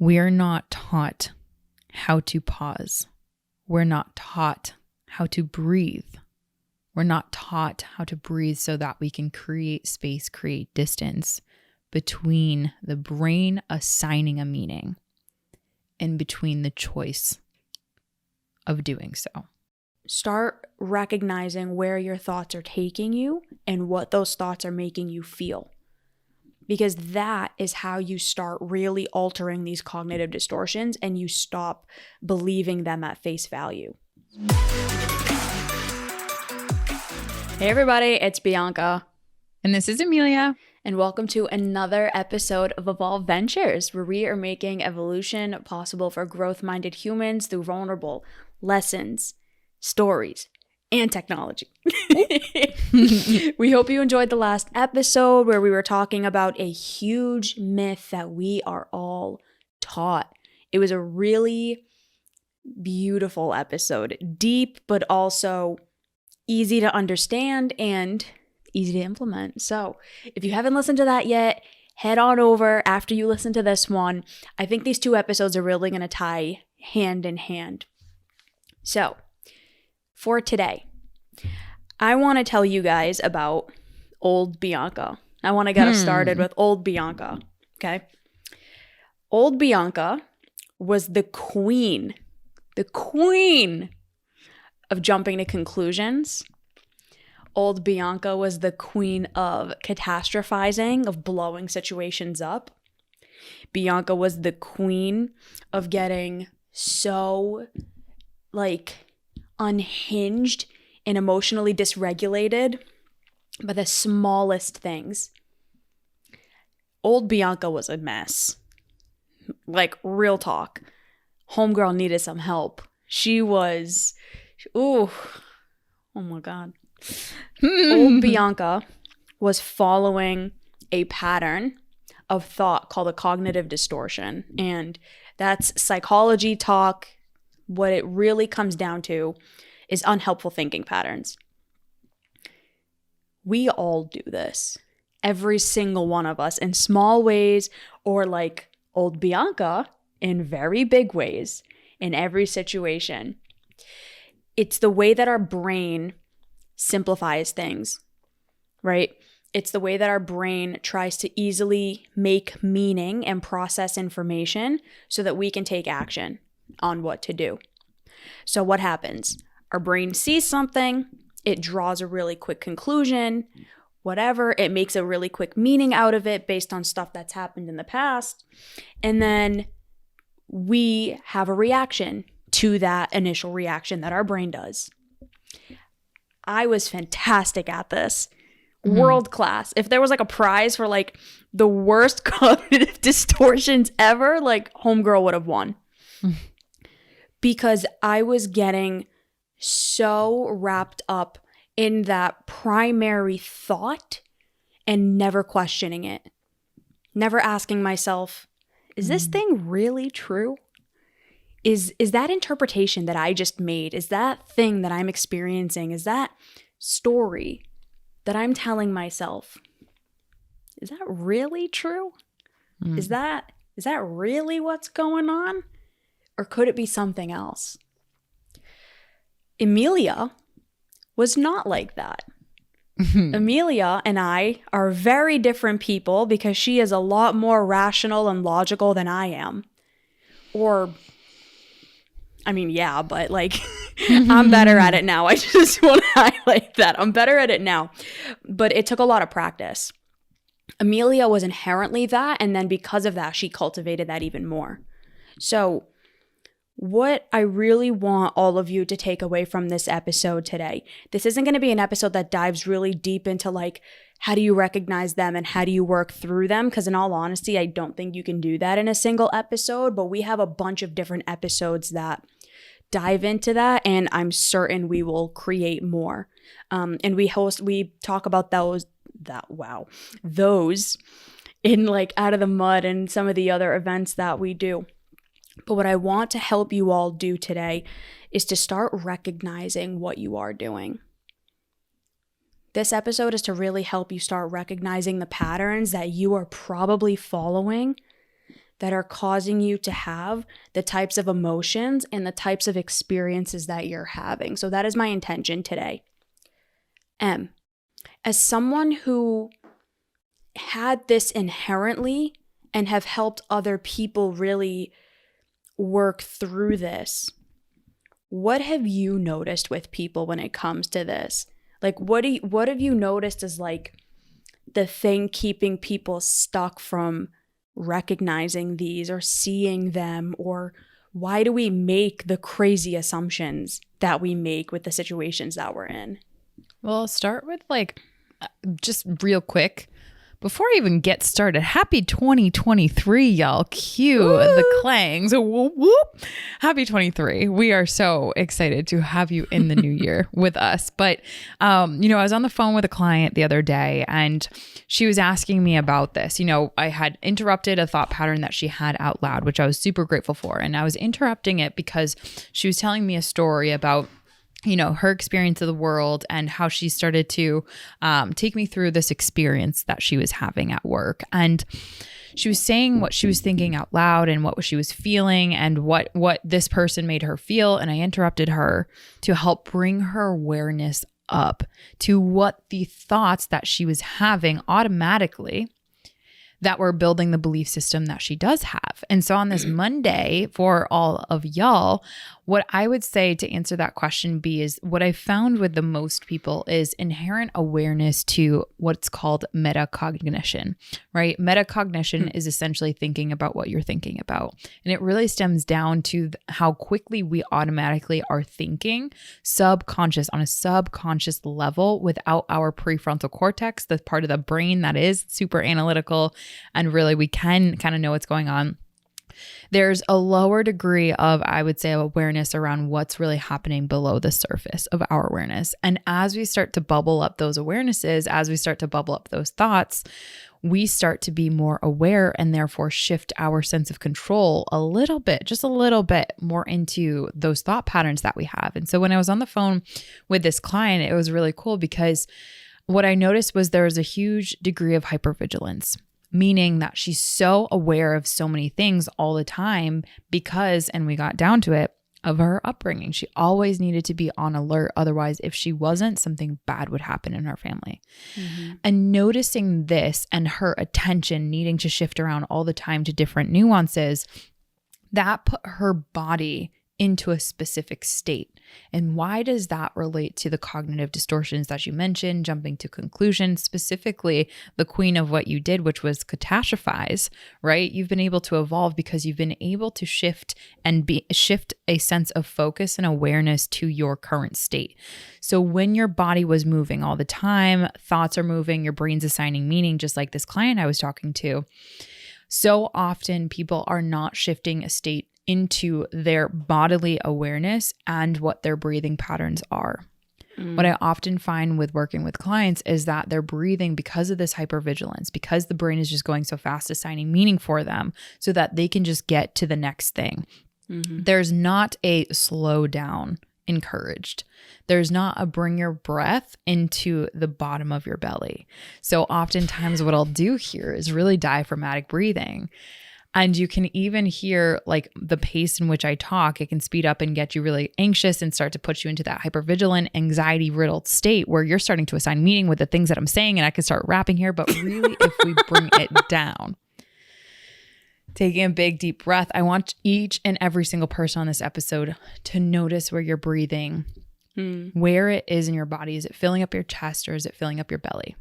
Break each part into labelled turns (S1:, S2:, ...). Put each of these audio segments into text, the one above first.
S1: We're not taught how to pause. We're not taught how to breathe. We're not taught how to breathe so that we can create space, create distance between the brain assigning a meaning and between the choice of doing so.
S2: Start recognizing where your thoughts are taking you and what those thoughts are making you feel. Because that is how you start really altering these cognitive distortions and you stop believing them at face value. Hey everybody, it's Bianca.
S1: And this is Emilia.
S2: And welcome to another episode of Evolve Ventures, where we are making evolution possible for growth-minded humans through vulnerable lessons, stories, and technology. We hope you enjoyed the last episode where we were talking about a huge myth that we are all taught. It was a really beautiful episode, deep, but also easy to understand and easy to implement. So if you haven't listened to that yet, head on over after you listen to this one. I think these two episodes are really going to tie hand in hand. So for today, I want to tell you guys about old Bianca. I want to get us started with old Bianca, okay? Old Bianca was the queen of jumping to conclusions. Old Bianca was the queen of catastrophizing, of blowing situations up. Bianca was the queen of getting so, unhinged and emotionally dysregulated by the smallest things. Old Bianca was a mess. Real talk. Homegirl needed some help. She was, oh my God. Old Bianca was following a pattern of thought called a cognitive distortion. And that's psychology talk. What it really comes down to is unhelpful thinking patterns. We all do this. Every single one of us in small ways, or like old Bianca in very big ways in every situation. It's the way that our brain simplifies things, right? It's the way that our brain tries to easily make meaning and process information so that we can take action on what to do. So what happens? Our brain sees something, it draws a really quick conclusion, whatever, it makes a really quick meaning out of it based on stuff that's happened in the past, and then we have a reaction to that initial reaction that our brain does. I was fantastic at this. World class. If there was a prize for the worst cognitive distortions ever, homegirl would have won. Because I was getting so wrapped up in that primary thought and never questioning it. Never asking myself, is this thing really true? Is that interpretation that I just made, is that thing that I'm experiencing, is that story that I'm telling myself, is that really true? Is that really what's going on? Or could it be something else? Emilia was not like that. Emilia and I are very different people because she is a lot more rational and logical than I am. But I'm better at it now. I just want to highlight that. I'm better at it now. But it took a lot of practice. Emilia was inherently that, and then because of that, she cultivated that even more. So what I really want all of you to take away from this episode today, this isn't going to be an episode that dives really deep into how do you recognize them and how do you work through them? Because in all honesty, I don't think you can do that in a single episode, but we have a bunch of different episodes that dive into that, and I'm certain we will create more. And we talk about those in Out of the Mud and some of the other events that we do. But what I want to help you all do today is to start recognizing what you are doing. This episode is to really help you start recognizing the patterns that you are probably following that are causing you to have the types of emotions and the types of experiences that you're having. So that is my intention today. As someone who had this inherently and have helped other people really work through this, what have you noticed with people when it comes to this? Like, what have you noticed as like the thing keeping people stuck from recognizing these or seeing them? Or why do we make the crazy assumptions that we make with the situations that we're in?
S1: Well, I'll start with like just real quick. Before I even get started, happy 2023, y'all. Cue the clangs. Whoop, whoop. Happy 23. We are so excited to have you in the new year with us. But, I was on the phone with a client the other day and she was asking me about this. I had interrupted a thought pattern that she had out loud, which I was super grateful for. And I was interrupting it because she was telling me a story about her experience of the world and how she started to take me through this experience that she was having at work. And she was saying what she was thinking out loud and what she was feeling and what this person made her feel. And I interrupted her to help bring her awareness up to what the thoughts that she was having automatically that were building the belief system that she does have. And so on this Monday, for all of y'all, what I would say to answer that question is what I found with the most people is inherent awareness to what's called metacognition, right? Metacognition is essentially thinking about what you're thinking about. And it really stems down to how quickly we automatically are thinking on a subconscious level without our prefrontal cortex, the part of the brain that is super analytical and really we can kind of know what's going on. There's a lower degree of, I would say, awareness around what's really happening below the surface of our awareness. And as we start to bubble up those awarenesses, as we start to bubble up those thoughts, we start to be more aware and therefore shift our sense of control just a little bit more into those thought patterns that we have. And so when I was on the phone with this client, it was really cool because what I noticed was there was a huge degree of hypervigilance. Meaning that she's so aware of so many things all the time because, and we got down to it, of her upbringing. She always needed to be on alert. Otherwise, if she wasn't, something bad would happen in her family. Mm-hmm. And noticing this and her attention needing to shift around all the time to different nuances, that put her body into a specific state. And why does that relate to the cognitive distortions that you mentioned, jumping to conclusions, specifically the queen of what you did, which was catastrophize, right? You've been able to evolve because you've been able to shift a sense of focus and awareness to your current state. So when your body was moving all the time, thoughts are moving, your brain's assigning meaning, just like this client I was talking to. So often people are not shifting a state into their bodily awareness and what their breathing patterns are. What I often find with working with clients is that they're breathing because of this hypervigilance, because the brain is just going so fast, assigning meaning for them so that they can just get to the next thing. Mm-hmm. There's not a slow down encouraged. There's not a bring your breath into the bottom of your belly. So oftentimes what I'll do here is really diaphragmatic breathing. And you can even hear like the pace in which I talk, it can speed up and get you really anxious and start to put you into that hypervigilant, anxiety-riddled state where you're starting to assign meaning with the things that I'm saying. And I can start rapping here, but really if we bring it down, taking a big, deep breath, I want each and every single person on this episode to notice where you're breathing, where it is in your body. Is it filling up your chest or is it filling up your belly?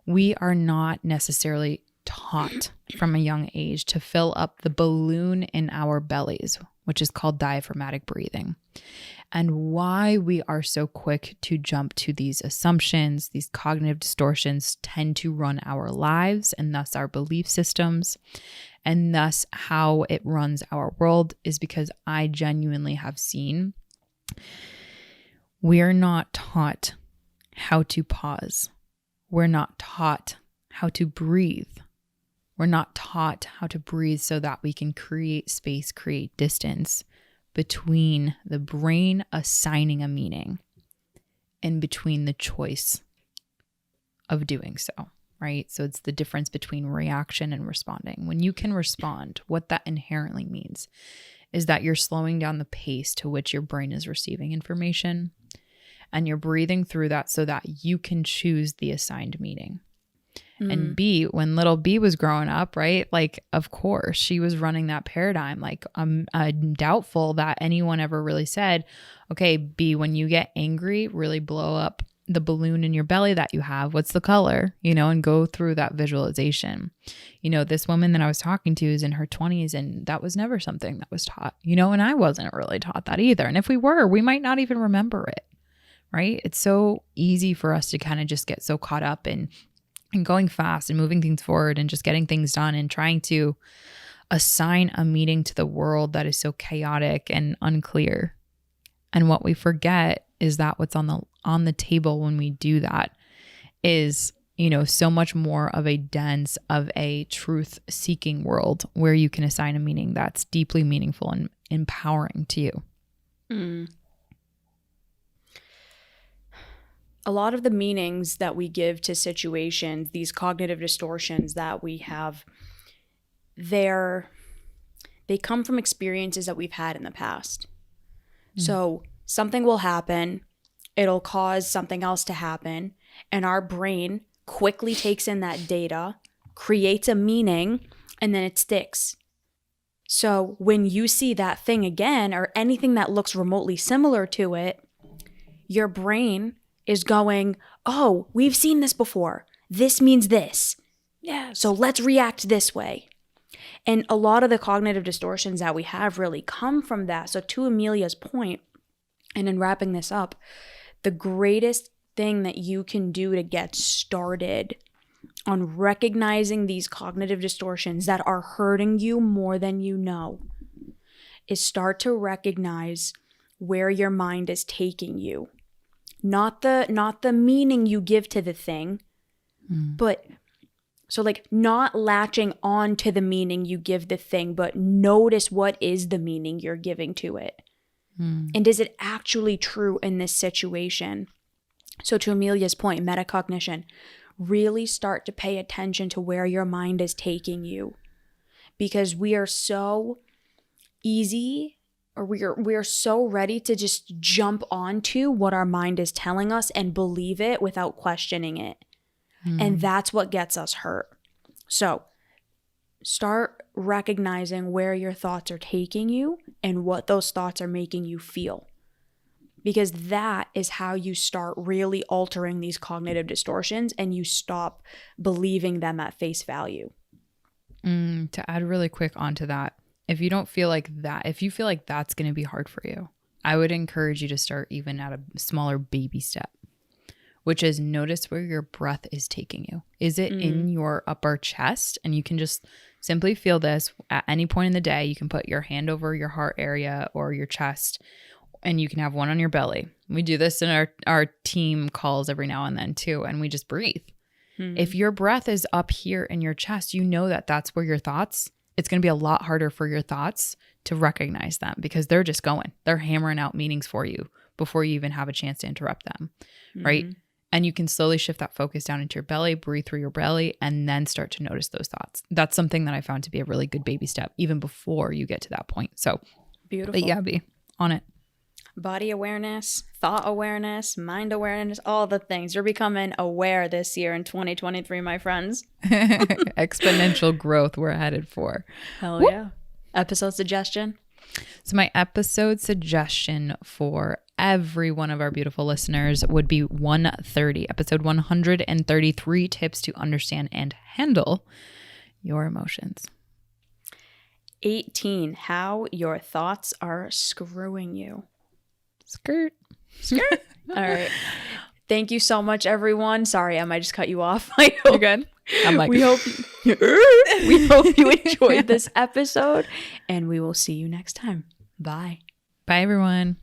S1: We are not necessarily taught from a young age to fill up the balloon in our bellies, which is called diaphragmatic breathing. And why we are so quick to jump to these assumptions, these cognitive distortions tend to run our lives and thus our belief systems and thus how it runs our world is because I genuinely have seen we're not taught how to pause. We're not taught how to breathe. We're not taught how to breathe so that we can create space, create distance between the brain assigning a meaning and between the choice of doing so, right? So it's the difference between reaction and responding. When you can respond, what that inherently means is that you're slowing down the pace to which your brain is receiving information, and you're breathing through that so that you can choose the assigned meaning. And B, when little B was growing up, right? Like, of course, she was running that paradigm. Like, I'm doubtful that anyone ever really said, okay, B, when you get angry, really blow up the balloon in your belly that you have. What's the color? And go through that visualization. This woman that I was talking to is in her 20s, and that was never something that was taught, and I wasn't really taught that either. And if we were, we might not even remember it, right? It's so easy for us to kind of just get so caught up in and going fast and moving things forward and just getting things done and trying to assign a meaning to the world that is so chaotic and unclear. And what we forget is that what's on the table when we do that is, so much more of a dense, of a truth-seeking world where you can assign a meaning that's deeply meaningful and empowering to you.
S2: A lot of the meanings that we give to situations, these cognitive distortions that we have, they come from experiences that we've had in the past. So something will happen, it'll cause something else to happen, and our brain quickly takes in that data, creates a meaning, and then it sticks. So when you see that thing again, or anything that looks remotely similar to it, your brain is going, oh, we've seen this before. This means this. Yeah. So let's react this way. And a lot of the cognitive distortions that we have really come from that. So to Emilia's point, and in wrapping this up, the greatest thing that you can do to get started on recognizing these cognitive distortions that are hurting you more than you know is start to recognize where your mind is taking you. Not the meaning you give to the thing, but so like not latching on to the meaning you give the thing, but notice what is the meaning you're giving to it. And is it actually true in this situation? So to Emilia's point, metacognition, really start to pay attention to where your mind is taking you, because we are so easy, or we are so ready to just jump onto what our mind is telling us and believe it without questioning it. And that's what gets us hurt. So start recognizing where your thoughts are taking you and what those thoughts are making you feel, because that is how you start really altering these cognitive distortions and you stop believing them at face value.
S1: To add really quick onto that, if you feel like that's going to be hard for you, I would encourage you to start even at a smaller baby step, which is notice where your breath is taking you. Is it in your upper chest? And you can just simply feel this at any point in the day. You can put your hand over your heart area or your chest, and you can have one on your belly. We do this in our team calls every now and then too, and we just breathe. If your breath is up here in your chest, you know that that's where your thoughts, it's going to be a lot harder for your thoughts to recognize them, because they're just going. They're hammering out meanings for you before you even have a chance to interrupt them, right? And you can slowly shift that focus down into your belly, breathe through your belly, and then start to notice those thoughts. That's something that I found to be a really good baby step, even before you get to that point. So beautiful. But yeah, be on it.
S2: Body awareness, thought awareness, mind awareness, all the things. You're becoming aware this year in 2023, my friends.
S1: Exponential growth we're headed for.
S2: Hell yeah. Episode suggestion?
S1: So my episode suggestion for every one of our beautiful listeners would be 130, episode 133, tips to understand and handle your emotions.
S2: 18, how your thoughts are screwing you.
S1: Skirt.
S2: All right. Thank you so much, everyone. Sorry, Em, I just cut you off.
S1: You're good. I'm like,
S2: we hope you enjoyed this episode, and we will see you next time. Bye.
S1: Bye, everyone.